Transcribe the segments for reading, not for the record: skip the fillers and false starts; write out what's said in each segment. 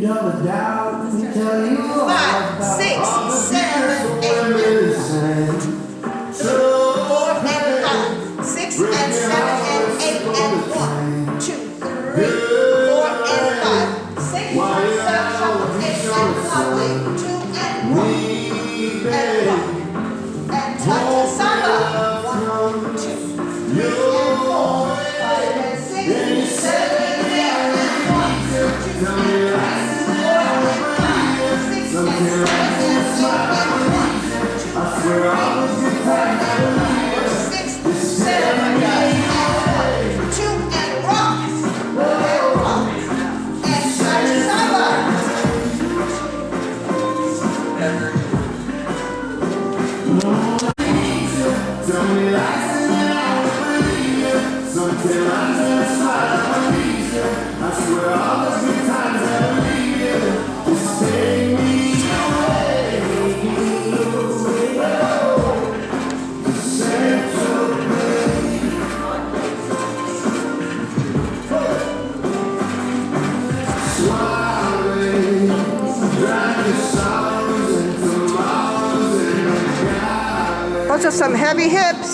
Double down, tell you all 5, 6, 7, 8, 4 and 5, 6 and 7 and 8 and 1, 2, 3, 4 and 5, 6 and 7, 8 and lovely, 2 and 1, and touch samba, 1, 2, 3 and 4, 5 and 6, 7 and 8 and 1, 2 and 3, 4 and 5, 6 and 7 and 8 and 1, 2, 3, 4 and 5, 6, 7 and 8 and 1, 2 and rock, and touch samba. Tell me lies and I don't believe you. Something I just smile, I believe you. I swear all the good times I believe you. Just take me away. Set your place. Swallowing, drive your sorrows and tomorrows in the sky. Those are some heavy hips.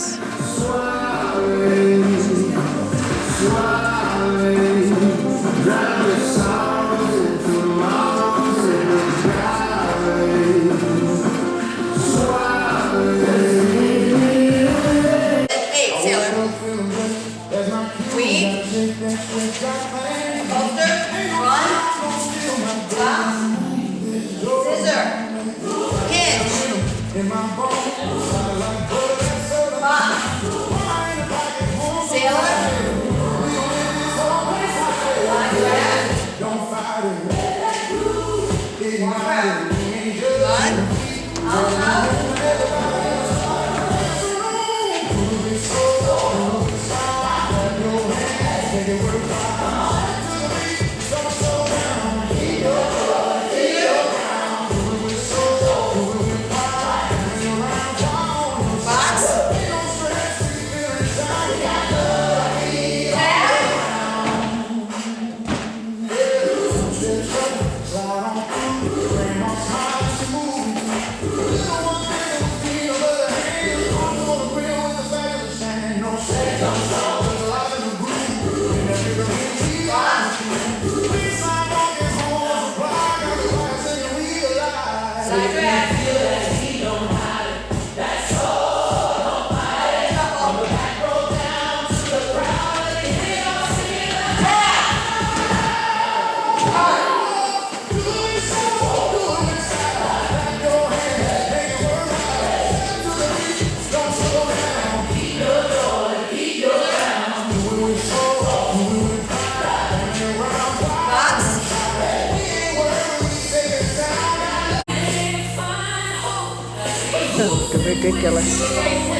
Ridiculous.